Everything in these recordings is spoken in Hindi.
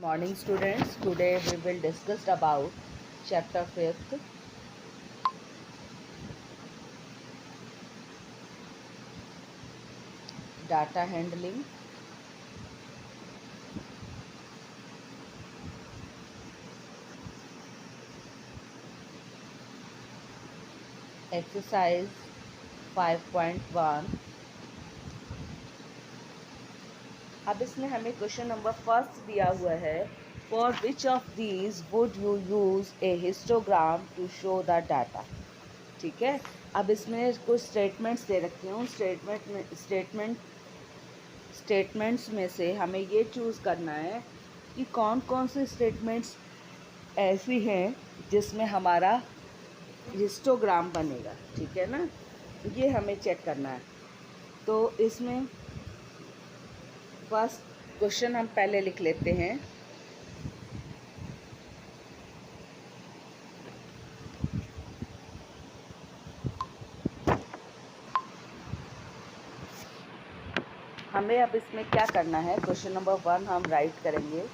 Morning students, today we will discuss about chapter 5th, data handling. Exercise 5.1. अब इसमें हमें क्वेश्चन नंबर फर्स्ट दिया हुआ है, for which of these would you use a histogram to show the data. ठीक है, अब इसमें कुछ स्टेटमेंट्स दे रखे हूँ। स्टेटमेंट्स में से हमें ये चूज़ करना है कि कौन कौन से स्टेटमेंट्स ऐसी हैं जिसमें हमारा हिस्टोग्राम बनेगा। ठीक है ना, ये हमें चेक करना है। तो इसमें फर्स्ट क्वेश्चन हम पहले लिख लेते हैं। हमें अब इसमें क्या करना है, क्वेश्चन नंबर 1 हम राइट करेंगे।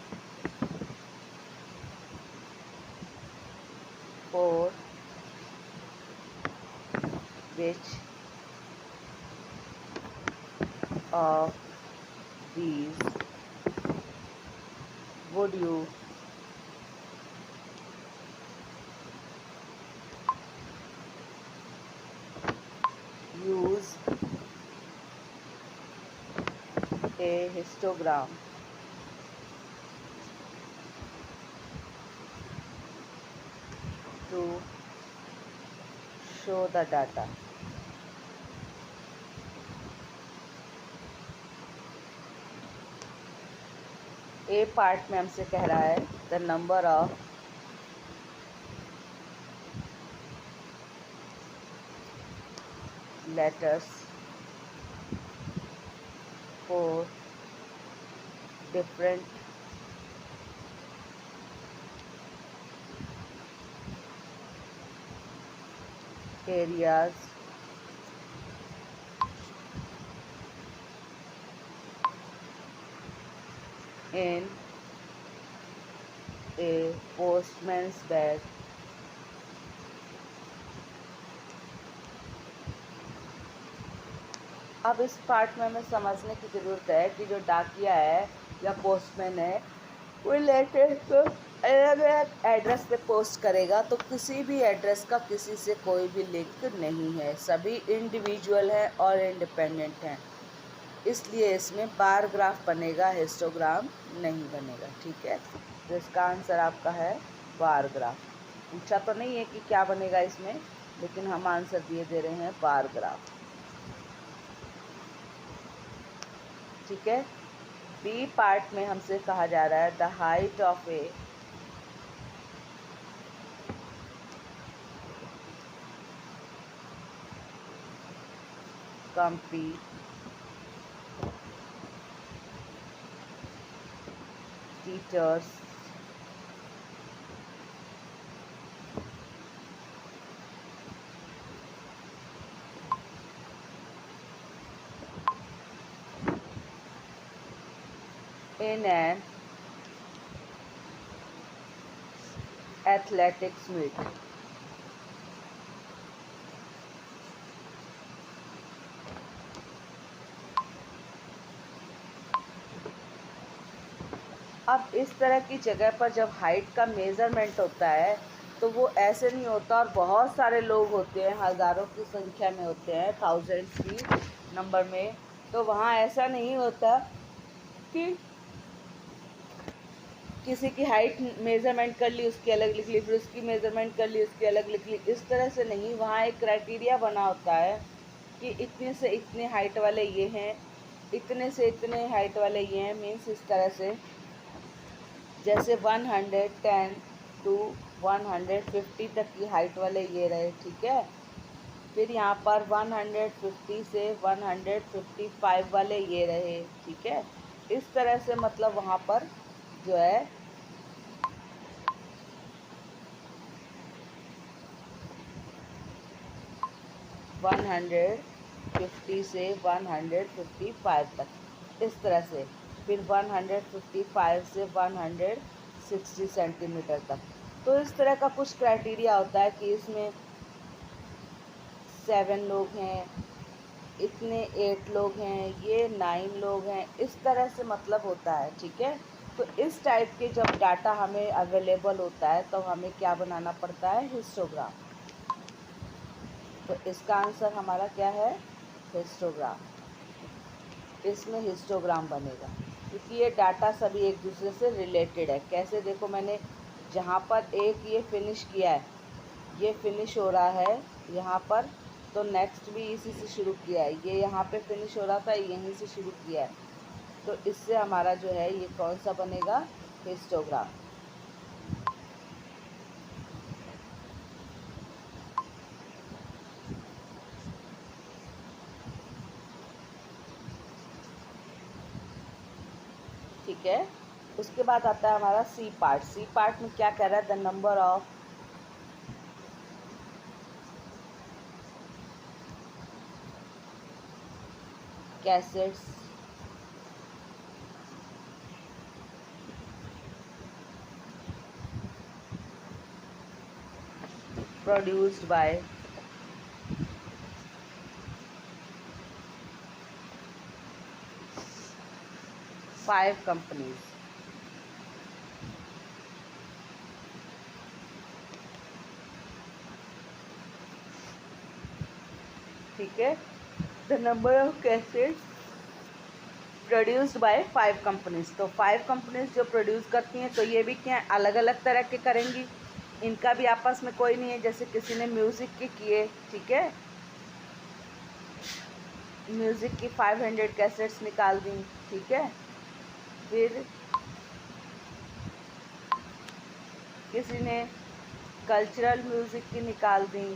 For which of these would you use a histogram to show the data। A part में हमसे कह रहा है the number of letters for different areas in a postman's bag अब इस पार्ट में हमें समझने की ज़रूरत है कि जो डाकिया है या पोस्टमैन है वो लेटर को अलग अलग एड्रेस पे पोस्ट करेगा, तो किसी भी एड्रेस का किसी से कोई भी लिंक नहीं है, सभी इंडिविजुअल हैं और इंडिपेंडेंट हैं। इसलिए इसमें बार ग्राफ बनेगा, हिस्टोग्राम नहीं बनेगा। ठीक है, तो इसका आंसर आपका है बार ग्राफ। पूछा तो नहीं है कि क्या बनेगा इसमें, लेकिन हम आंसर दिए दे रहे हैं बार ग्राफ। ठीक है, बी पार्ट में हमसे कहा जा रहा है the height of A complete teachers in an athletics meet। अब इस तरह की जगह पर जब हाइट का मेज़रमेंट होता है तो वो ऐसे नहीं होता, और बहुत सारे लोग होते हैं, हज़ारों की संख्या में होते हैं, थाउजेंड्स की नंबर में, तो वहाँ ऐसा नहीं होता कि किसी की हाइट मेज़रमेंट कर ली उसकी अलग लिख ली, फिर उसकी मेज़रमेंट कर ली उसकी अलग लिख ली। इस तरह से नहीं, वहाँ एक क्राइटेरिया बना होता है कि इतने से इतने हाइट वाले ये हैं, इतने से इतने हाइट वाले ये हैं। मीन्स इस तरह से जैसे 110 टू 150 तक की हाइट वाले ये रहे। ठीक है, फिर यहाँ पर 150 से 155 वाले ये रहे। ठीक है, इस तरह से मतलब वहाँ पर जो है 150 से 155 तक, इस तरह से फिर 155 से 160 सेंटीमीटर तक। तो इस तरह का कुछ क्राइटेरिया होता है कि इसमें 7 लोग हैं, इतने 8 लोग हैं, ये 9 लोग हैं, इस तरह से मतलब होता है, ठीक है। तो इस टाइप के जब डाटा हमें अवेलेबल होता है तो हमें क्या बनाना पड़ता है, हिस्टोग्राम। तो इसका आंसर हमारा क्या है, हिस्टोग्राम। इसमें हिस्टोग्राम बनेगा क्योंकि ये डाटा सभी एक दूसरे से रिलेटेड है। कैसे, देखो मैंने जहाँ पर एक ये फिनिश किया है, ये फिनिश हो रहा है यहाँ पर, तो नेक्स्ट भी इसी से शुरू किया है। ये यहाँ पे फिनिश हो रहा था, यहीं से शुरू किया है। तो इससे हमारा जो है ये कौन सा बनेगा, हिस्टोग्राम। ठीक है। उसके बाद आता है हमारा सी पार्ट। सी पार्ट में क्या कह रहा है, the number of cassettes produced by 5 companies। ठीक है, the number of cassettes produced by 5 companies. तो 5 कंपनीज जो प्रोड्यूस करती हैं, तो ये भी क्या अलग अलग तरह के करेंगी, इनका भी आपस में कोई नहीं है। जैसे किसी ने म्यूज़िक के किए, ठीक है, म्यूज़िक की 500 कैसेट्स निकाल दी, ठीक है। फिर किसी ने कल्चरल म्यूज़िक की निकाल दी।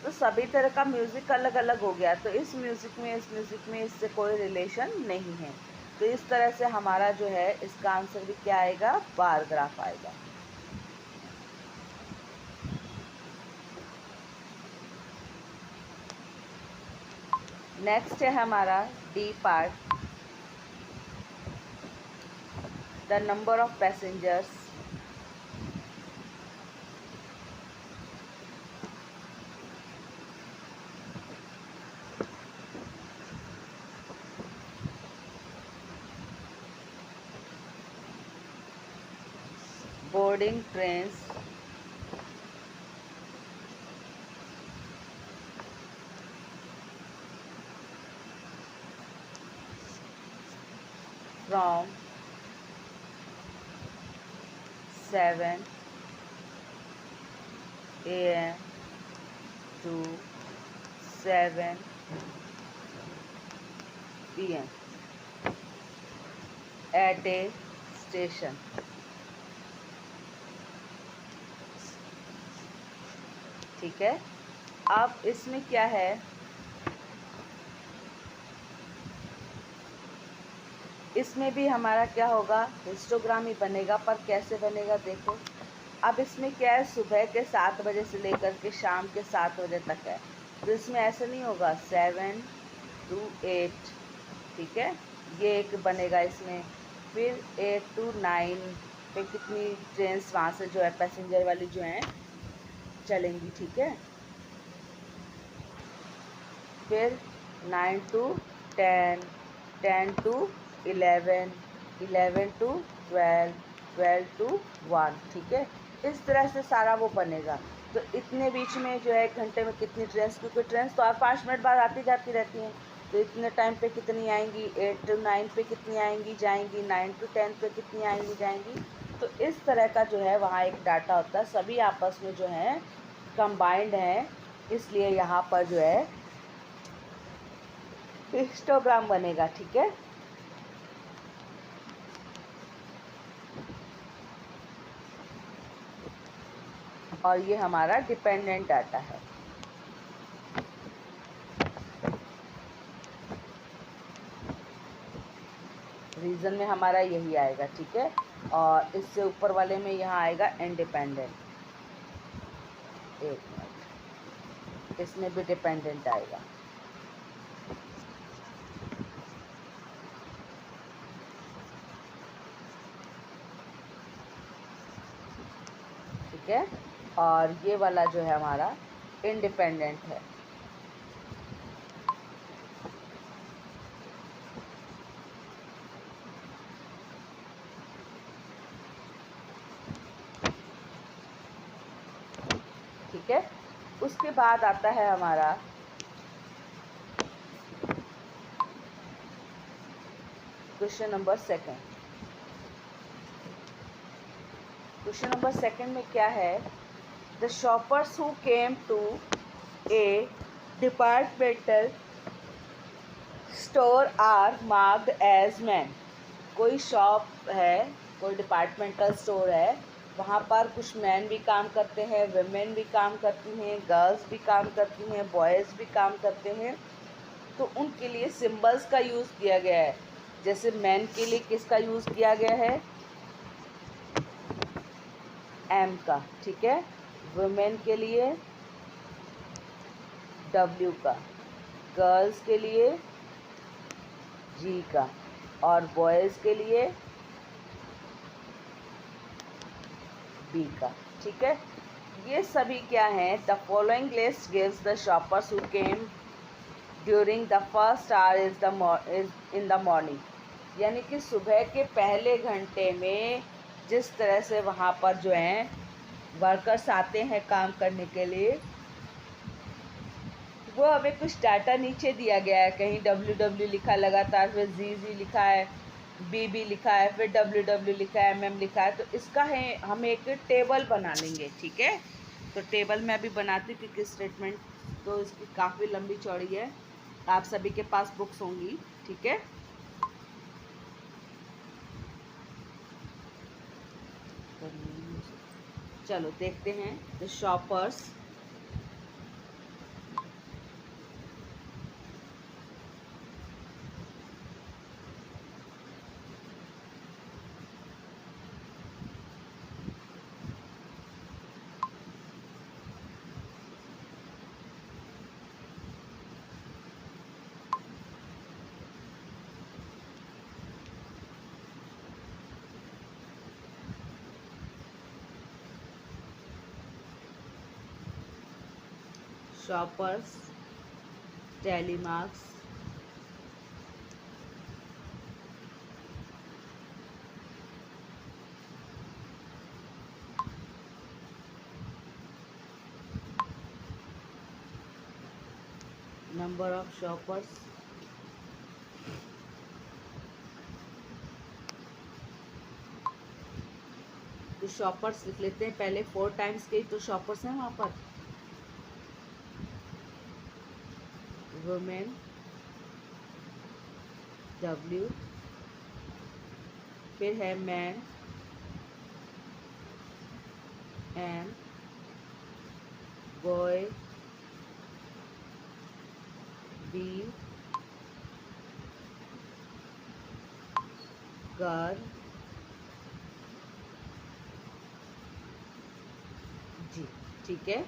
तो सभी तरह का म्यूज़िक अलग अलग हो गया। तो इस म्यूज़िक में इससे कोई रिलेशन नहीं है। तो इस तरह से हमारा जो है इसका आंसर भी क्या आएगा, बार ग्राफ आएगा। नेक्स्ट है हमारा D part, the number of passengers boarding trains from 7 AM to 7 PM at a station। ठीक है। अब इसमें क्या है, इसमें भी हमारा क्या होगा, हिस्टोग्राम ही बनेगा। पर कैसे बनेगा, देखो अब इसमें क्या है, सुबह के 7 बजे से लेकर के शाम के 7 बजे तक है। तो इसमें ऐसे नहीं होगा 7 to 8, ठीक है, ये एक बनेगा इसमें। फिर 8 to 9 पे कितनी ट्रेन्स वहाँ से जो है पैसेंजर वाली जो हैं चलेंगी, ठीक है। फिर 9 to 10, 10 to 11, 11 to 12, 12 to 1, ठीक है। इस तरह से सारा वो बनेगा। तो इतने बीच में जो है 1 घंटे में कितनी ट्रेन्स, क्योंकि ट्रेन्स तो 5 मिनट बाद आती जाती रहती हैं, तो इतने टाइम पे कितनी आएंगी, 8 to 9 पे कितनी आएंगी जाएंगी, 9 to 10 पे कितनी आएंगी जाएंगी। तो इस तरह का जो है वहाँ एक डाटा होता है, सभी आपस में जो है कंबाइंड हैं, इसलिए यहाँ पर जो है हिस्टोग्राम बनेगा, ठीक है। और ये हमारा डिपेंडेंट डाटा है। रीजन में हमारा यही आएगा, ठीक है। और इससे ऊपर वाले में यहाँ आएगा इंडिपेंडेंट। एक मिनट, इसमें भी डिपेंडेंट आएगा। ठीक है, और ये वाला जो है हमारा इंडिपेंडेंट है। ठीक है, उसके बाद आता है हमारा question number second. Question number second में क्या है, the shoppers who came to a departmental store are marked as man. कोई शॉप है, कोई डिपार्टमेंटल स्टोर है, वहाँ पर कुछ मैन भी काम करते हैं, वुमेन भी काम करती हैं, गर्ल्स भी काम करती हैं, बॉयज़ भी काम करते हैं। तो उनके लिए सिंबल्स का यूज़ किया गया है। जैसे मैन के लिए किसका यूज़ किया गया है, एम का, ठीक है, वुमेन के लिए डब्ल्यू का, गर्ल्स के लिए जी का, और बॉयज़ के लिए बी का। ठीक है, ये सभी क्या हैं, the following list gives the shoppers who came during the first hour is in the morning. यानी कि सुबह के पहले घंटे में जिस तरह से वहाँ पर जो हैं वर्कर्स आते हैं काम करने के लिए, वो हमें कुछ डाटा नीचे दिया गया है। कहीं WW लिखा लगातार, फिर ZZ लिखा है, BB लिखा है, फिर WW लिखा है, MM लिखा है। तो इसका है हम एक टेबल बना लेंगे। ठीक है, तो टेबल मैं अभी बनाती हूँ क्योंकि स्टेटमेंट तो इसकी काफ़ी लंबी चौड़ी है। आप सभी के पास बुक्स होंगी। ठीक है, चलो देखते हैं the shoppers. Shoppers tally marks, number of shoppers, तो शॉपर्स लिख लेते हैं पहले। 4 टाइम्स के तो शॉपर्स हैं वहाँ पर, वुमेन W, फिर है man M, boy B, girl G. ठीक है,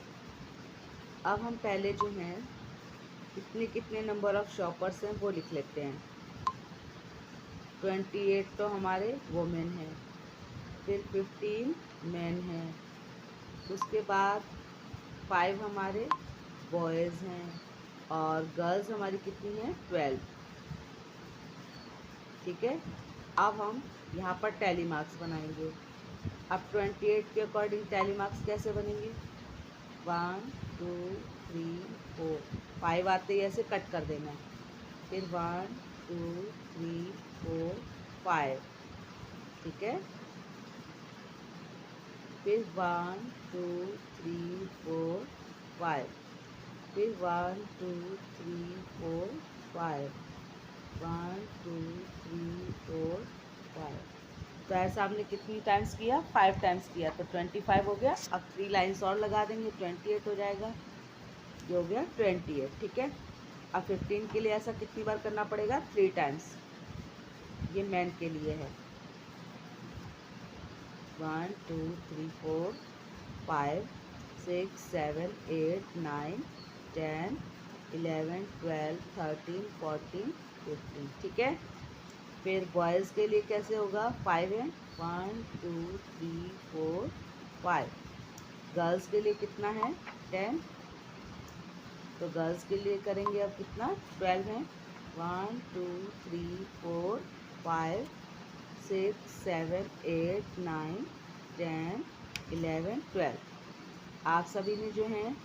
अब हम पहले जो हैं कितने नंबर ऑफ शॉपर्स हैं वो लिख लेते हैं। 28 तो हमारे वुमेन हैं, फिर 15 मैन हैं, उसके बाद 5 हमारे बॉयज़ हैं, और गर्ल्स हमारी कितनी हैं, 12। ठीक है, अब हम यहाँ पर टैली मार्क्स बनाएंगे। अब 28 के अकॉर्डिंग टैली मार्क्स कैसे बनेंगे, 1 2 3 4, 5 आते ही ऐसे कट कर देना है, फिर 1 2 3 4 5। ठीक है, फिर 1 2 3 4 5, फिर 1 2 3 4 5, 1 2 3 4 5। तो ऐसा आपने कितनी टाइम्स किया, 5 टाइम्स किया, तो 25 हो गया। अब 3 लाइन्स और लगा देंगे, 28 हो जाएगा, ये हो गया 28। ठीक है, अब 15 के लिए ऐसा कितनी बार करना पड़ेगा, 3 टाइम्स। ये मैन के लिए है, 1 2 3 4 5 6 7 8 9 10 11 12 13 14 15। ठीक है, फिर बॉयज़ के लिए कैसे होगा, 5 है, 1 2 3 4 5। गर्ल्स के लिए कितना है 10, तो गर्ल्स के लिए करेंगे अब कितना 12 है। 1 2 3 4 5 6 7 8 9 10 11 12। आप सभी ने जो हैं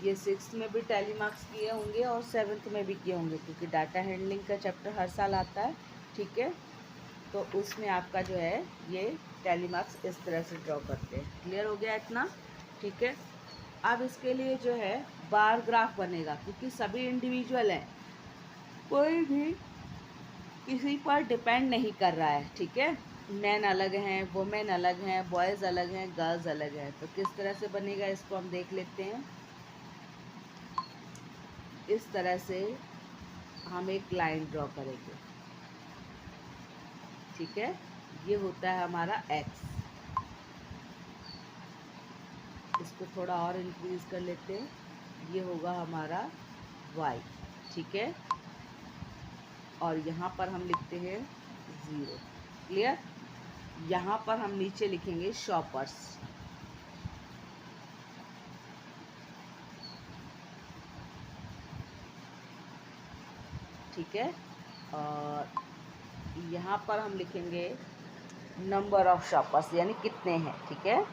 ये 6th में भी टैली मार्क्स किए होंगे और 7th में भी किए होंगे, क्योंकि डाटा हैंडलिंग का चैप्टर हर साल आता है, ठीक है। तो उसमें आपका जो है ये टैली मार्क्स इस तरह से ड्रॉ करते हैं। क्लियर हो गया इतना, ठीक है। अब इसके लिए जो है बार ग्राफ बनेगा, क्योंकि सभी इंडिविजुअल हैं, कोई भी किसी पर डिपेंड नहीं कर रहा है, ठीक है। मैन अलग हैं, वुमेन अलग हैं, बॉयज़ अलग हैं, गर्ल्स अलग हैं। तो किस तरह से बनेगा इसको हम देख लेते हैं। इस तरह से हम एक लाइन ड्रॉ करेंगे, ठीक है। ये होता है हमारा एक्स। इसको थोड़ा और इंक्रीज कर लेते हैं, ये होगा हमारा वाई, ठीक है। और यहाँ पर हम लिखते हैं 0। क्लियर। यहाँ पर हम नीचे लिखेंगे शॉपर्स, ठीक है। और यहाँ पर हम लिखेंगे नंबर ऑफ शॉपर्स, यानी कितने हैं, ठीक है।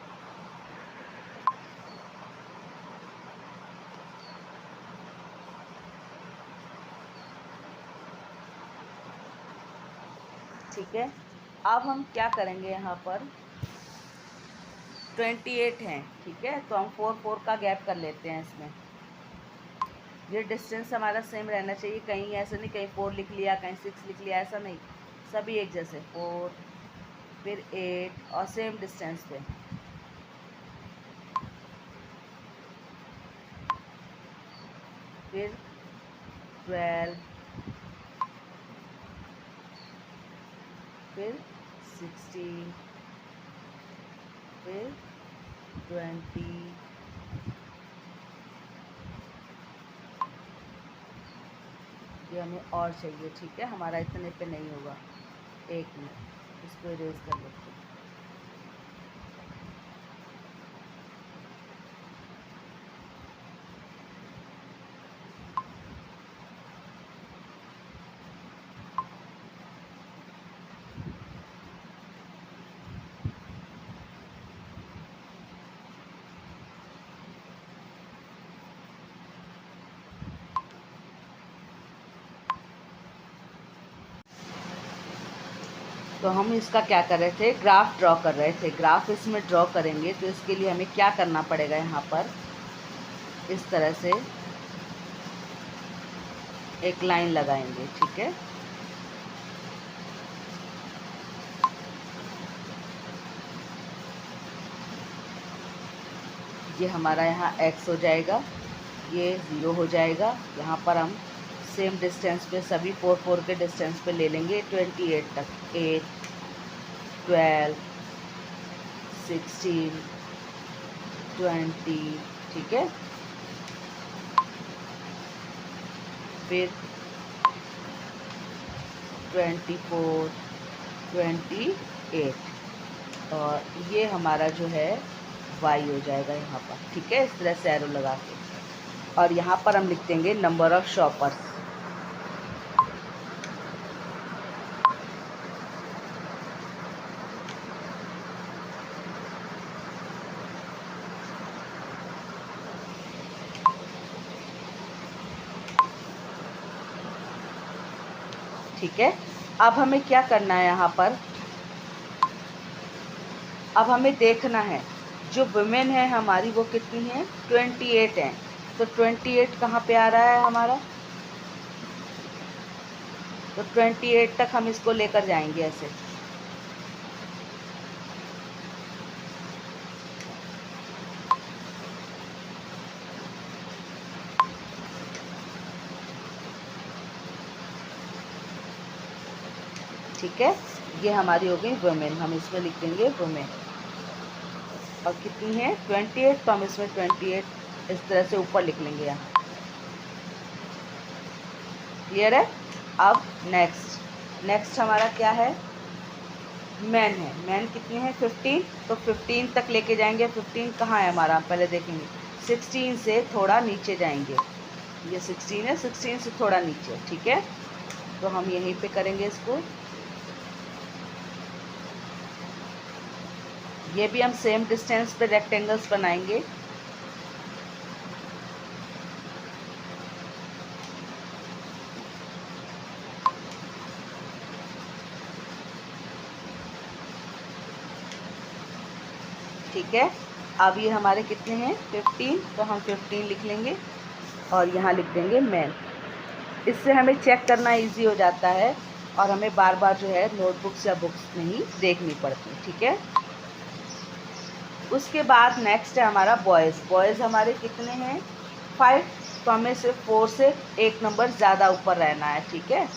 ठीक है। अब हम क्या करेंगे, यहाँ पर 28 हैं, ठीक है। तो हम 4 का गैप कर लेते हैं इसमें। ये डिस्टेंस हमारा सेम रहना चाहिए, कहीं ऐसा नहीं कहीं 4 लिख लिया कहीं 6 लिख लिया, ऐसा नहीं, सभी एक जैसे 4 फिर 8 और सेम डिस्टेंस पे। फिर 12, फिर 16, फिर 20, ये हमें और चाहिए, ठीक है। हमारा इतने पे नहीं होगा, 1 मिनट, इसको इरेज कर लेते हैं। तो हम इसका क्या कर रहे थे, ग्राफ ड्रॉ कर रहे थे। ग्राफ इसमें ड्रॉ करेंगे तो इसके लिए हमें क्या करना पड़ेगा, यहाँ पर इस तरह से एक लाइन लगाएंगे, ठीक है। ये हमारा यहाँ x हो जाएगा, ये 0 हो जाएगा। यहाँ पर हम सेम डिस्टेंस पे सभी 4 के डिस्टेंस पे ले लेंगे 28 तक, 8 12 16 20, ठीक है। फिर 24 28 और ये हमारा जो है y हो जाएगा यहाँ पर, ठीक है। इस तरह से एरो लगा के, और यहाँ पर हम लिख देंगे नंबर ऑफ शॉपर्स। ठीक है। अब हमें क्या करना है, यहाँ पर अब हमें देखना है जो वुमेन है हमारी वो कितनी है, 28 हैं। तो 28 कहाँ पे आ रहा है हमारा, तो 28 तक हम इसको लेकर जाएंगे ऐसे। ठीक है, ये हमारी हो गई वुमेन, हम इसमें लिख देंगे वुमेन। और कितनी है 28, तो हम इसमें 28 इस तरह से ऊपर लिख लेंगे यहाँ। क्लियर है। अब नेक्स्ट हमारा क्या है, मैन है, मैन कितने हैं 15, तो 15 तक लेके जाएंगे। 15 कहाँ है हमारा, पहले देखेंगे। 16 से थोड़ा नीचे जाएंगे, ये 16 है, 16 से थोड़ा नीचे, ठीक है। तो हम यहीं पे करेंगे इसको। ये भी हम सेम डिस्टेंस पे रेक्टेंगल्स बनाएंगे। ठीक है, अब ये हमारे कितने हैं 15, तो हम 15 लिख लेंगे और यहाँ लिख देंगे मैन। इससे हमें चेक करना इजी हो जाता है और हमें बार बार जो है नोटबुक्स या बुक्स नहीं देखनी पड़ती, ठीक है। उसके बाद नेक्स्ट है हमारा बॉयज़। बॉयज़ हमारे कितने हैं 5, तो हमें सिर्फ 4 से एक नंबर ज़्यादा ऊपर रहना है, ठीक है।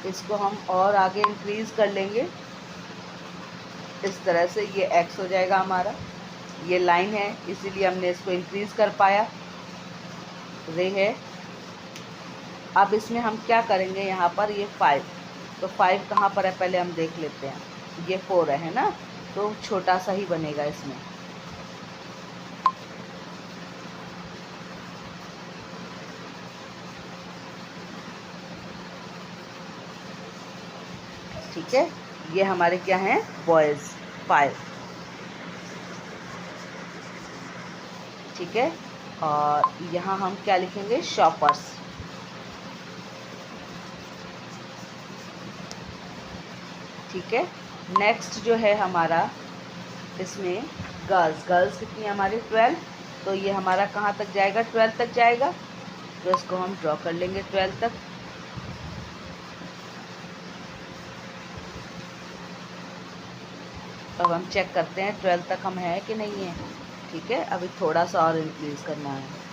इसको हम और आगे इंक्रीज़ कर लेंगे इस तरह से, ये x हो जाएगा हमारा। ये लाइन है इसीलिए हमने इसको इंक्रीज़ कर पाया, रे है। अब इसमें हम क्या करेंगे, यहाँ पर ये 5, तो 5 कहाँ पर है पहले हम देख लेते हैं। ये 4 है ना, तो छोटा सा ही बनेगा इसमें। ठीक है, ये हमारे क्या हैं बॉयज़ 5, ठीक है। और यहाँ हम क्या लिखेंगे शॉपर्स, ठीक है। नेक्स्ट जो है हमारा इसमें गर्ल्स। गर्ल्स कितनी है हमारी 12, तो ये हमारा कहाँ तक जाएगा 12 तक जाएगा, तो इसको हम ड्रॉ कर लेंगे 12 तक। अब हम चेक करते हैं 12 तक हम हैं कि नहीं है, ठीक है। अभी थोड़ा सा और इंक्रीज़ करना है।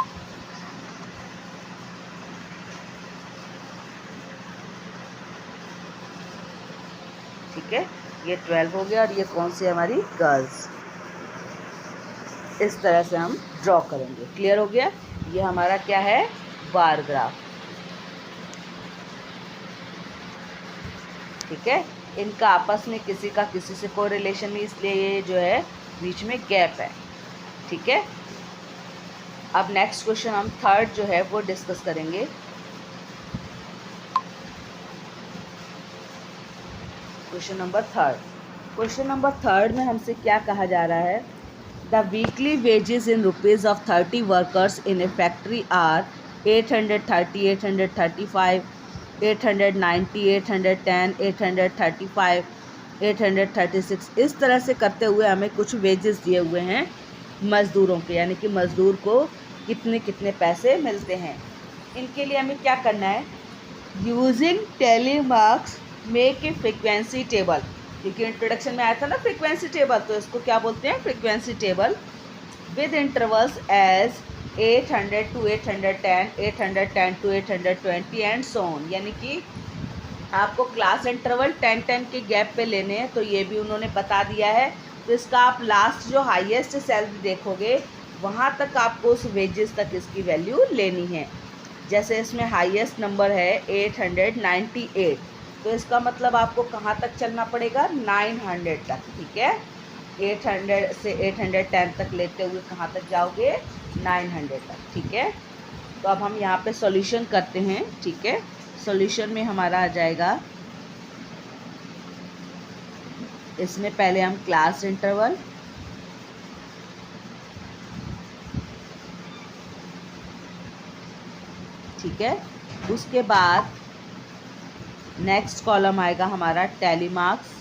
ठीक है, ये 12 हो गया और ये कौन सी हमारी गर्ल्स। इस तरह से हम ड्रॉ करेंगे। क्लियर हो गया, ये हमारा क्या है बार ग्राफ, ठीक है। इनका आपस में किसी का किसी से कोई रिलेशन नहीं, इसलिए ये जो है बीच में गैप है, ठीक है। अब नेक्स्ट क्वेश्चन हम थर्ड जो है वो डिस्कस करेंगे। Question number third. Question number third में हमसे क्या कहा जा रहा है, the weekly wages in rupees of 30 workers in a factory are 830, 835, 890, 810, 835, 836। इस तरह से करते हुए हमें कुछ वेजेस दिए हुए हैं मज़दूरों के, यानी कि मज़दूर को कितने कितने पैसे मिलते हैं। इनके लिए हमें क्या करना है, using tally marks make a frequency table, क्योंकि इंट्रोडक्शन में आया था ना फ्रीक्वेंसी टेबल, तो इसको क्या बोलते हैं frequency table, with intervals as 800 to 810, 810 to 820 and so on. यानी कि आपको क्लास इंटरवल 10-10 के गैप पे लेने हैं, तो ये भी उन्होंने बता दिया है। तो इसका आप लास्ट जो हाईएस्ट सैलरी देखोगे वहाँ तक आपको उस वेजेस तक इसकी वैल्यू लेनी है। जैसे इसमें हाईएस्ट नंबर है 898, तो इसका मतलब आपको कहाँ तक चलना पड़ेगा 900 तक, ठीक है। 800 से 810 तक लेते हुए कहाँ तक जाओगे 900 तक, ठीक है। तो अब हम यहाँ पे सॉल्यूशन करते हैं, ठीक है। सॉल्यूशन में हमारा आ जाएगा, इसमें पहले हम क्लास इंटरवल, ठीक है। उसके बाद नेक्स्ट कॉलम आएगा हमारा टैली मार्क्स,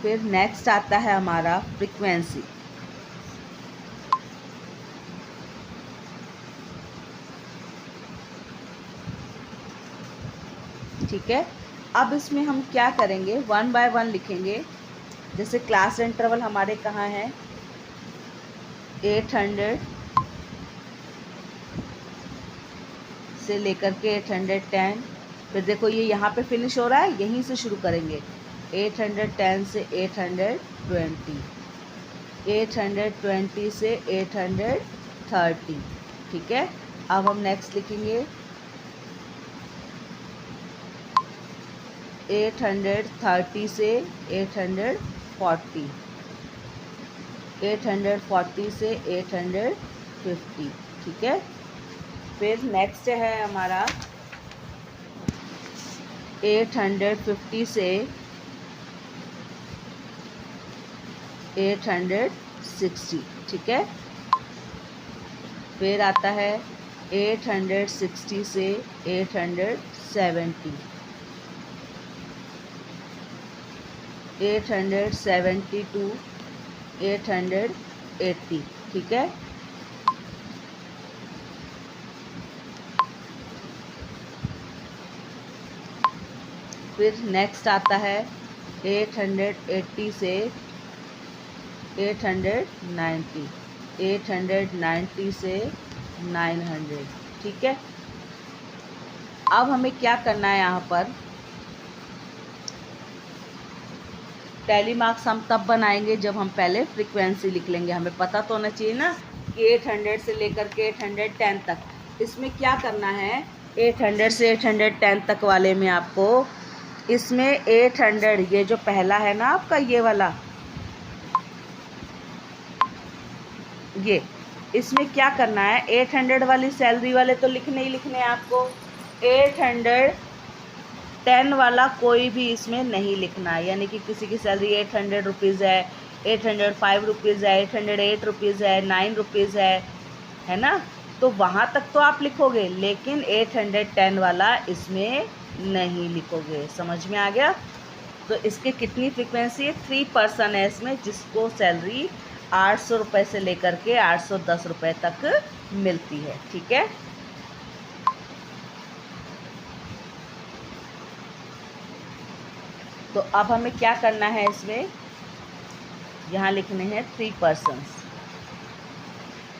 फिर नेक्स्ट आता है हमारा फ्रीक्वेंसी, ठीक है। अब इसमें हम क्या करेंगे 1 बाय 1 लिखेंगे। जैसे क्लास इंटरवल हमारे कहाँ हैं 800 से लेकर के 810, फिर देखो ये यहाँ पे फिनिश हो रहा है, यहीं से शुरू करेंगे 810 से 820, 820 से 830, ठीक है। अब हम नेक्स्ट लिखेंगे 830 से 840, 840 से 850, ठीक है। फिर नेक्स्ट है हमारा 850 से 860, ठीक है। फिर आता है 860 से 870, 870 to 880, ठीक है। फिर नेक्स्ट आता है 880 से 890, 890 से 900, ठीक है। अब हमें क्या करना है, यहाँ पर टैली मार्क्स हम तब बनाएंगे जब हम पहले फ्रीक्वेंसी लिख लेंगे। हमें पता तो होना चाहिए ना कि 800 से लेकर के 810 तक। इसमें क्या करना है, 800 से 810 तक वाले में आपको इसमें 800, ये जो पहला है ना आपका ये वाला, ये इसमें क्या करना है, 800 वाली सैलरी वाले तो लिखने ही लिखने हैं आपको। 810 वाला कोई भी इसमें नहीं लिखना है, यानी कि किसी की सैलरी 800 रुपीज़ है, 805 रुपीज़ है, 808 रुपीज़ है, 9 रुपीज़ है ना, तो वहाँ तक तो आप लिखोगे, लेकिन 810 वाला इसमें नहीं लिखोगे। समझ में आ गया। तो इसके कितनी फ्रीक्वेंसी है, 3 पर्सन है इसमें जिसको सैलरी 800 रुपये से लेकर के 810 रुपये तक मिलती है, ठीक है। तो अब हमें क्या करना है, इसमें यहाँ लिखने हैं 3 पर्सन्स,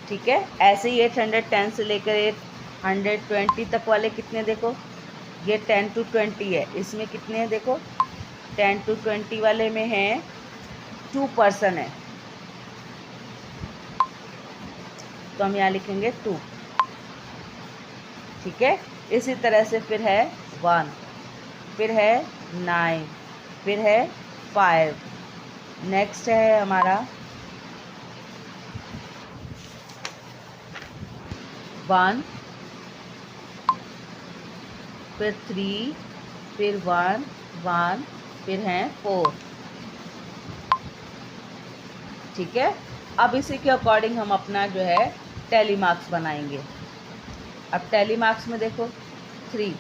ठीक है। ऐसे ही 810 से लेकर 820 तक वाले कितने, देखो ये 10 to 20 है, इसमें कितने हैं देखो, 10 to 20 वाले में हैं 2 पर्सन है, तो हम यहाँ लिखेंगे 2, ठीक है। इसी तरह से फिर है 1, फिर है 9, फिर है 5, नेक्स्ट है हमारा 1, फिर 3, फिर 1, 1, फिर हैं 4, ठीक है। अब इसी के अकॉर्डिंग हम अपना जो है टैली मार्क्स बनाएंगे। अब टैली मार्क्स में देखो 3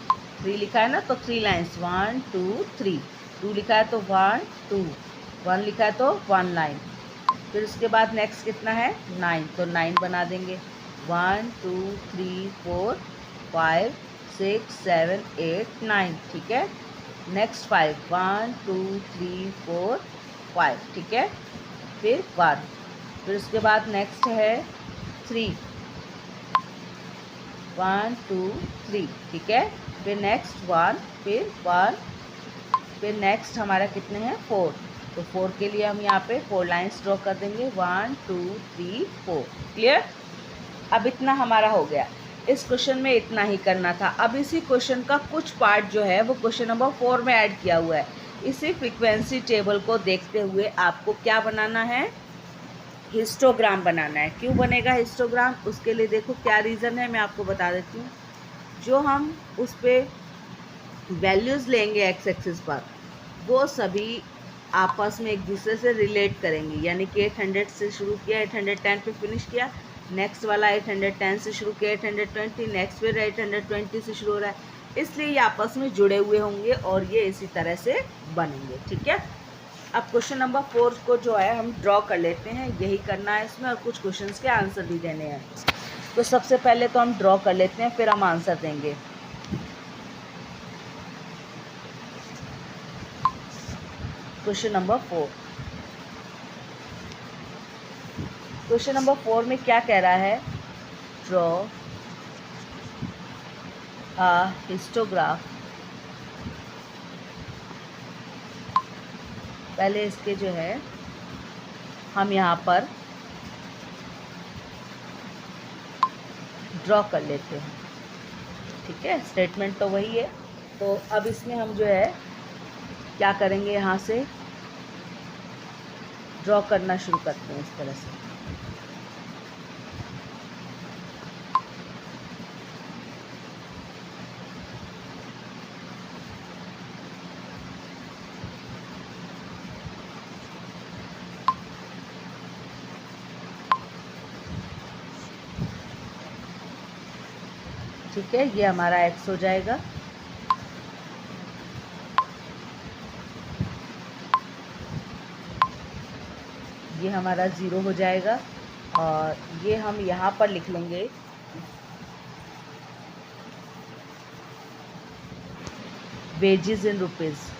लिखा है ना, तो 3 लाइन्स, 1 2 3, 2 लिखा है तो 1 2, 1 लिखा है तो 1 लाइन। फिर उसके बाद नेक्स्ट कितना है 9, तो 9 बना देंगे, 1 2 3 4 5 6 7 8 9, ठीक है। नेक्स्ट 5, 1 2 3 4 5, ठीक है। फिर 1, फिर उसके बाद नेक्स्ट है 3, 1 2 3, ठीक है। फिर नेक्स्ट 1, फिर 1, फिर नेक्स्ट हमारा कितने हैं 4, तो 4 के लिए हम यहाँ पे 4 लाइन्स ड्रॉ कर देंगे, 1 2 3 4, क्लियर। अब इतना हमारा हो गया, इस क्वेश्चन में इतना ही करना था। अब इसी क्वेश्चन का कुछ पार्ट जो है वो क्वेश्चन नंबर 4 में ऐड किया हुआ है। इसी फ्रीक्वेंसी टेबल को देखते हुए आपको क्या बनाना है, हिस्टोग्राम बनाना है। क्यों बनेगा हिस्टोग्राम, उसके लिए देखो क्या रीज़न है, मैं आपको बता देती हूँ। जो हम उस पर वैल्यूज़ लेंगे एक्स एक्सिस पर, वो सभी आपस में एक दूसरे से रिलेट करेंगे, यानी कि 800 से शुरू किया 810 पे फिनिश किया, नेक्स्ट वाला 810 से शुरू किया 820, नेक्स्ट फिर 820 से शुरू हो रहा है, इसलिए ये आपस में जुड़े हुए होंगे और ये इसी तरह से बनेंगे, ठीक है। अब क्वेश्चन नंबर 4 को जो है हम ड्रॉ कर लेते हैं, यही करना है इसमें, और कुछ क्वेश्चंस के आंसर भी देने हैं। तो सबसे पहले तो हम ड्रॉ कर लेते हैं, फिर हम आंसर देंगे। क्वेश्चन नंबर 4, क्वेश्चन नंबर 4 में क्या कह रहा है, ड्रॉ अ हिस्टोग्राफ। पहले इसके जो है हम यहाँ पर ड्रॉ कर लेते हैं। ठीक है, स्टेटमेंट तो वही है। तो अब इसमें हम जो है क्या करेंगे, यहाँ से ड्रॉ करना शुरू करते हैं इस तरह से। ठीक है, ये हमारा x हो जाएगा। ये हमारा 0 हो जाएगा और ये हम यहाँ पर लिख लेंगे वेजेस इन रुपीज़।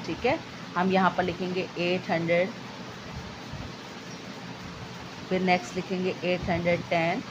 ठीक है, हम यहाँ पर लिखेंगे 800, फिर नेक्स्ट लिखेंगे 810,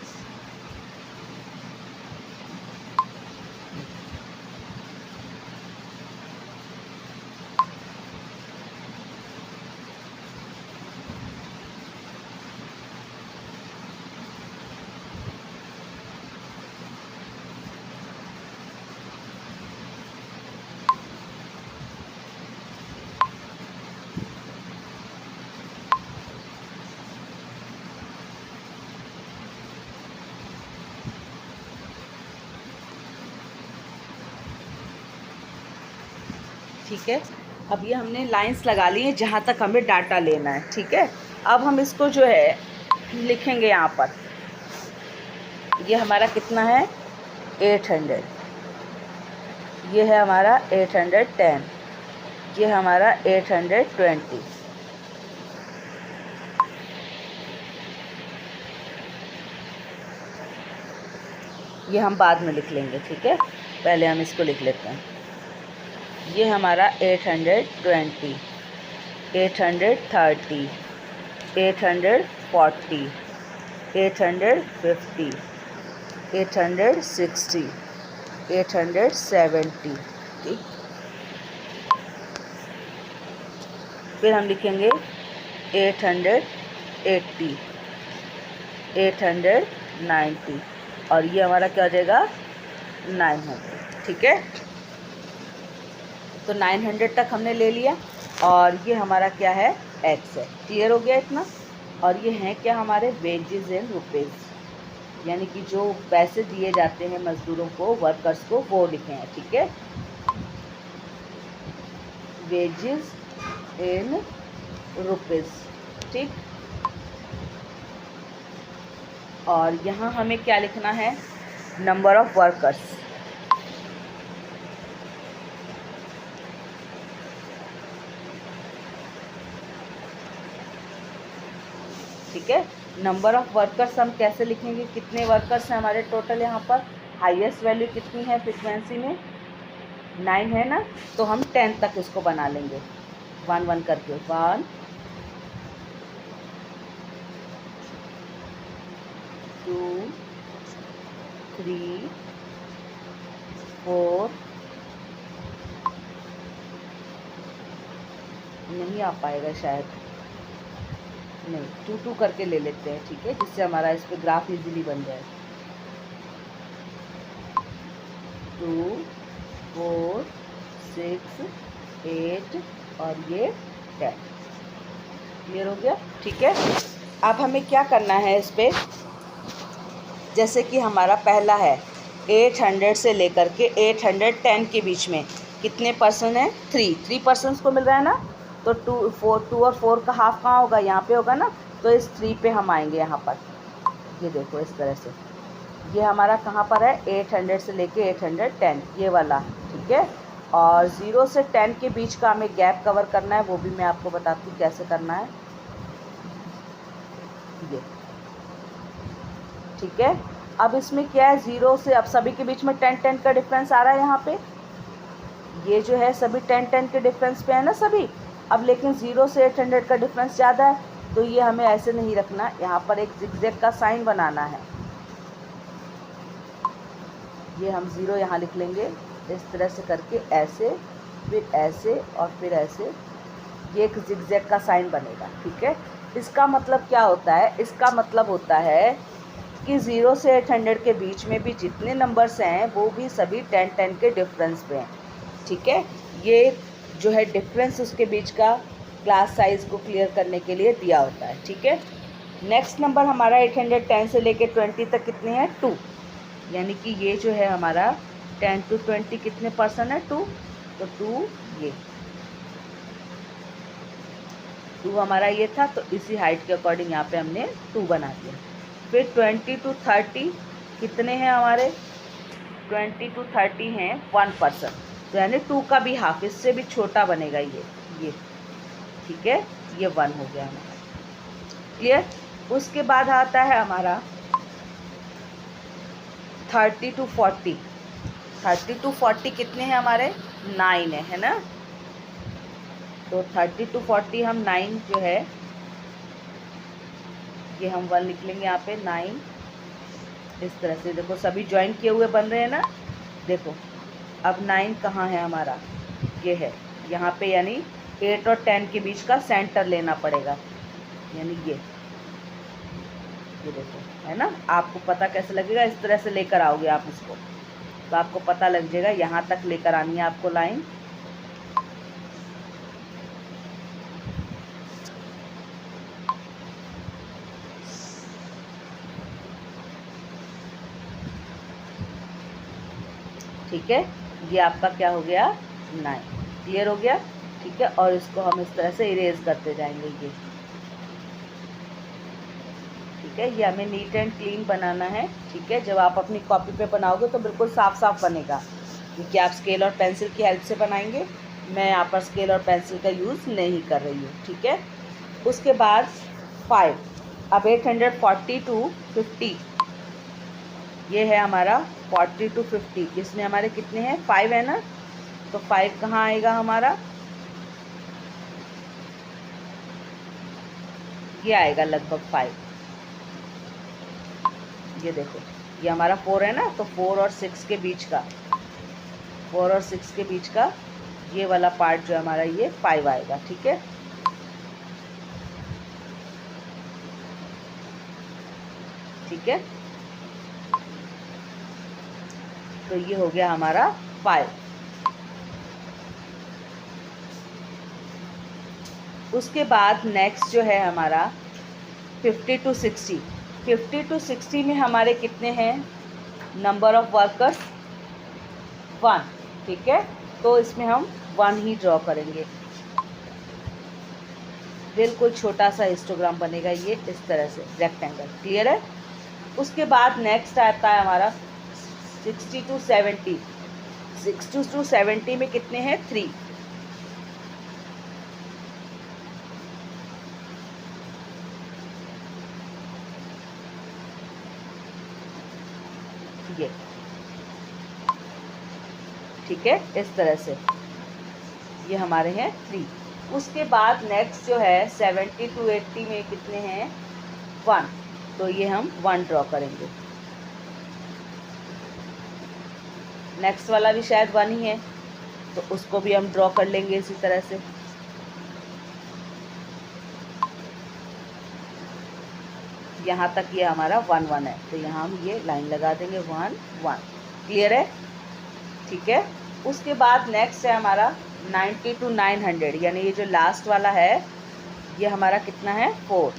ठीक है। अब ये हमने लाइंस लगा ली हैं जहाँ तक हमें डाटा लेना है। ठीक है, अब हम इसको जो है लिखेंगे यहाँ पर। ये हमारा कितना है 800, ये है हमारा 810, ये हमारा 820। ये हम बाद में लिख लेंगे। ठीक है, पहले हम इसको लिख लेते हैं। ये हमारा 820, 830, 840, 850, 860, 870। ठीक, फिर हम लिखेंगे 880, 890 और ये हमारा क्या हो जाएगा 900। ठीक है, तो 900 तक हमने ले लिया और ये हमारा क्या है x है। क्लियर हो गया इतना। और ये हैं क्या हमारे वेजेस इन रुपीज़, यानी कि जो पैसे दिए जाते हैं मज़दूरों को, वर्कर्स को, वो लिखे हैं। ठीक है, वेजेस इन रुपीज़। ठीक, और यहाँ हमें क्या लिखना है, नंबर ऑफ़ वर्कर्स। ठीक है, नंबर ऑफ़ वर्कर्स हम कैसे लिखेंगे, कितने वर्कर्स हैं हमारे टोटल यहाँ पर। हाईएस्ट वैल्यू कितनी है फ्रीक्वेंसी में 9 है ना, तो हम 10 तक इसको बना लेंगे 1 1 करके। 1 2 3 4, नहीं आ पाएगा शायद, नहीं 2 2 करके ले लेते हैं। ठीक है, जिससे हमारा इस पर ग्राफ इजीली बन जाए। 2 4 6 8 और ये 10। क्लियर हो गया। ठीक है, अब हमें क्या करना है इस पर, जैसे कि हमारा पहला है 800 से लेकर के 810 के बीच में कितने पर्सन हैं, 3 पर्सन्स को मिल रहा है ना। तो 2 और 4 का हाफ कहाँ होगा, यहाँ पे होगा ना। तो इस 3 पे हम आएंगे यहाँ पर। ये देखो इस तरह से, ये हमारा कहाँ पर है 800 से लेके 810, ये वाला। ठीक है, और 0 से 10 के बीच का हमें गैप कवर करना है, वो भी मैं आपको बताती हूँ कैसे करना है। ये ठीक है, अब इसमें क्या है 0 से, अब सभी के बीच में 10 का डिफरेंस आ रहा है यहाँ पे। ये जो है सभी 10 के डिफरेंस पे है ना सभी। अब लेकिन 0 से 800 का डिफरेंस ज़्यादा है, तो ये हमें ऐसे नहीं रखना, यहाँ पर एक जिगजैग का साइन बनाना है। ये हम 0 यहाँ लिख लेंगे इस तरह से करके, ऐसे फिर ऐसे और फिर ऐसे, ये एक जिगजैग का साइन बनेगा। ठीक है, इसका मतलब क्या होता है? इसका मतलब होता है कि 0 से 800 के बीच में भी जितने नंबर्स हैं वो भी सभी 10-10 के डिफरेंस पे हैं। ठीक है, ये जो है डिफरेंस उसके बीच का क्लास साइज़ को क्लियर करने के लिए दिया होता है। ठीक है, नेक्स्ट नंबर हमारा 810 से लेके 20 तक कितने हैं? 2, यानी कि ये जो है हमारा 10 to 20 कितने पर्सन है? 2, तो 2 ये 2 हमारा ये था, तो इसी हाइट के अकॉर्डिंग यहाँ पे हमने 2 बना दिया। फिर 20 to 30 कितने हैं हमारे? 20 to 30 हैं 1 पर्सन, तो यानी 2 का भी हाफ, इससे भी छोटा बनेगा ये। ठीक है, ये 1 हो गया हमारा। क्लियर? उसके बाद आता है हमारा 30 to 40। 30 to 40 कितने हैं हमारे? 9 है ना? तो 30 to 40 हम 9 जो है ये हम 1 लिख लेंगे यहाँ पे, 9 इस तरह से। देखो सभी ज्वाइन किए हुए बन रहे हैं ना। देखो अब 9 कहाँ है हमारा? ये है यहाँ पे, यानी 8 और 10 के बीच का सेंटर लेना पड़ेगा, यानी ये देखो है ना। आपको पता कैसे लगेगा? इस तरह से लेकर आओगे आप इसको, तो आपको पता लग जाएगा। यहाँ तक लेकर आनी है आपको लाइन। ठीक है, ये आपका क्या हो गया? 9। क्लियर हो गया? ठीक है, और इसको हम इस तरह से इरेज करते जाएंगे ये। ठीक है, ये हमें नीट एंड क्लीन बनाना है। ठीक है, जब आप अपनी कॉपी पे बनाओगे तो बिल्कुल साफ साफ बनेगा, क्योंकि आप स्केल और पेंसिल की हेल्प से बनाएंगे। मैं यहाँ पर स्केल और पेंसिल का यूज़ नहीं कर रही हूँ। ठीक है, उसके बाद 5। अब 840 to 50 ये है हमारा 40 to 50। इसमें हमारे कितने हैं? 5 है ना, तो 5 कहाँ आएगा हमारा? ये आएगा लगभग 5। ये देखो ये हमारा 4 है ना, तो 4 और 6 के बीच का, 4 और 6 के बीच का ये वाला पार्ट जो हमारा ये 5 आएगा। ठीक है, ठीक है, तो ये हो गया हमारा 5। उसके बाद नेक्स्ट जो है हमारा 50 to 60। 50 to 60 में हमारे कितने हैं नंबर ऑफ वर्कर्स? 1। ठीक है, तो इसमें हम 1 ही ड्रॉ करेंगे। बिल्कुल छोटा सा हिस्टोग्राम बनेगा ये इस तरह से, रेक्टेंगल। क्लियर है? उसके बाद नेक्स्ट आता है हमारा 60 to 70। 60 to 70 में कितने हैं? 3। ये ठीक है, इस तरह से ये हमारे हैं 3। उसके बाद नेक्स्ट जो है 70 to 80 में कितने हैं? 1, तो ये हम 1 ड्रॉ करेंगे। नेक्स्ट वाला भी शायद 1 ही है, तो उसको भी हम ड्रॉ कर लेंगे इसी तरह से। यहाँ तक ये हमारा 1-1 है, तो यहाँ हम ये लाइन लगा देंगे 1-1। क्लियर है? ठीक है, उसके बाद नेक्स्ट है हमारा 90 to 900, यानी ये जो लास्ट वाला है ये हमारा कितना है? 4।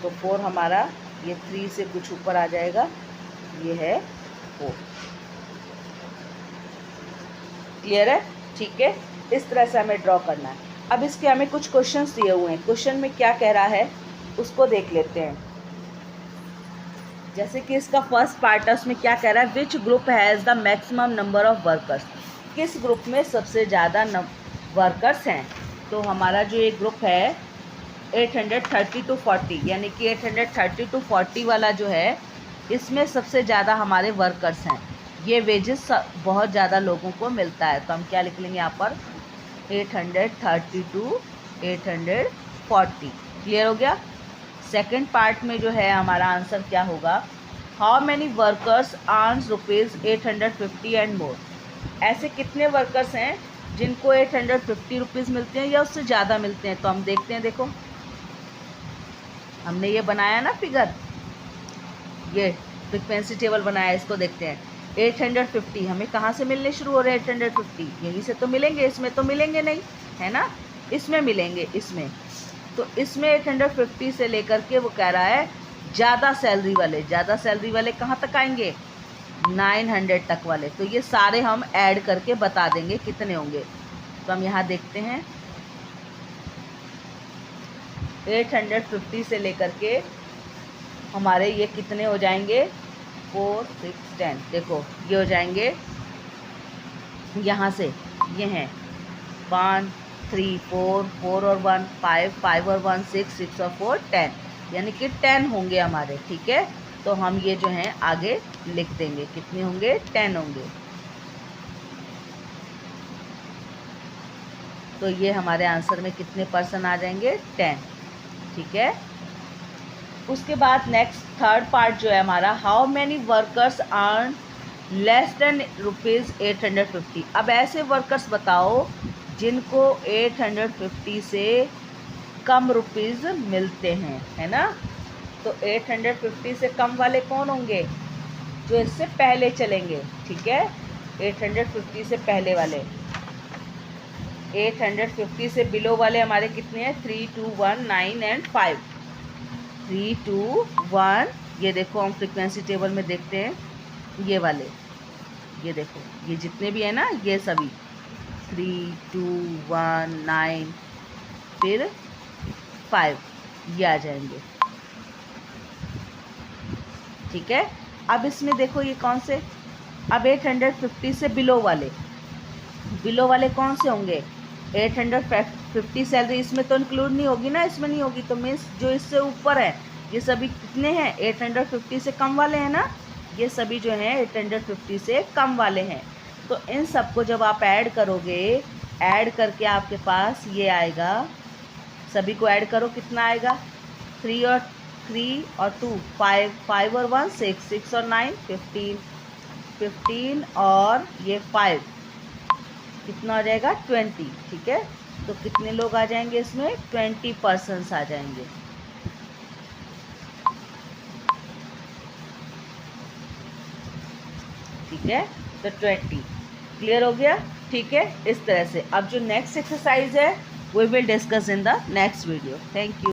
तो 4 हमारा ये 3 से कुछ ऊपर आ जाएगा, ये है 4। क्लियर है? ठीक है, इस तरह से हमें ड्रॉ करना है। अब इसके हमें कुछ क्वेश्चंस दिए हुए हैं, क्वेश्चन में क्या कह रहा है उसको देख लेते हैं। जैसे कि इसका फर्स्ट पार्ट है, उसमें क्या कह रहा है? Which group has the maximum number of workers? किस ग्रुप में सबसे ज़्यादा वर्कर्स हैं? तो हमारा जो ये ग्रुप है 830 to 40, यानी कि 830 to 40 वाला जो है इसमें सबसे ज़्यादा हमारे वर्कर्स हैं। ये वेजेस बहुत ज़्यादा लोगों को मिलता है, तो हम क्या लिख लेंगे यहाँ पर? 830 to 840। क्लियर हो गया? सेकंड पार्ट में जो है हमारा आंसर क्या होगा, how many workers earns ₹850 and more. ऐसे कितने वर्कर्स हैं जिनको 850 रुपीज़ मिलते हैं या उससे ज़्यादा मिलते हैं। तो हम देखते हैं, देखो हमने ये बनाया ना फिगर, ये फ्रीक्वेंसी टेबल बनाया, इसको देखते हैं। 850 हमें कहाँ से मिलने शुरू हो रहे हैं? 850 यहीं से तो मिलेंगे, इसमें तो मिलेंगे नहीं, है ना, इसमें मिलेंगे, इसमें। तो इसमें 850 से लेकर के वो कह रहा है ज़्यादा सैलरी वाले कहाँ तक आएंगे? 900 तक वाले। तो ये सारे हम ऐड करके बता देंगे कितने होंगे। तो हम यहाँ देखते हैं 850 से लेकर के हमारे ये कितने हो जाएंगे? 4, 6, 10। देखो ये हो जाएंगे यहाँ से, ये हैं 1, 3, 4, 4 और 1, 5, 5 और 1, 6, 6 और 4, 10, यानी कि 10 होंगे हमारे। ठीक है, तो हम ये जो हैं आगे लिख देंगे, कितने होंगे? 10 होंगे। तो ये हमारे आंसर में कितने पर्सन आ जाएंगे? 10। ठीक है, उसके बाद नेक्स्ट थर्ड पार्ट जो है हमारा, how many workers earn less than ₹850। अब ऐसे वर्कर्स बताओ जिनको 850 से कम रुपीज़ मिलते हैं, है ना। तो 850 से कम वाले कौन होंगे? जो इससे पहले चलेंगे। ठीक है, 850 से पहले वाले। 850 से बिलो वाले हमारे कितने हैं? 3, 2, 1, 9 एंड 5। 3, 2, 1, ये देखो हम फ्रीक्वेंसी टेबल में देखते हैं, ये वाले, ये देखो ये जितने भी है ना, ये सभी 3, 2, 1, 9 फिर 5 ये आ जाएंगे। ठीक है, अब इसमें देखो ये कौन से, अब 850 से बिलो वाले कौन से होंगे? 850 सैलरी इसमें तो इंक्लूड नहीं होगी ना, इसमें नहीं होगी। तो मीन्स जो इससे ऊपर है ये सभी कितने हैं? 850 से कम वाले हैं ना, ये सभी जो हैं 850 से कम वाले हैं। तो इन सबको जब आप ऐड करोगे, ऐड करके आपके पास ये आएगा, सभी को ऐड करो, कितना आएगा? 3 और 2, 5, 5 और 1, 6, 6 और 9, 15, 15 और ये 5, कितना हो जाएगा? 20। ठीक है, तो कितने लोग आ जाएंगे इसमें? 20 पर्सन्स आ जाएंगे। ठीक है, तो 20 क्लियर हो गया। ठीक है, इस तरह से अब जो नेक्स्ट एक्सरसाइज है we will discuss in the next video. Thank you.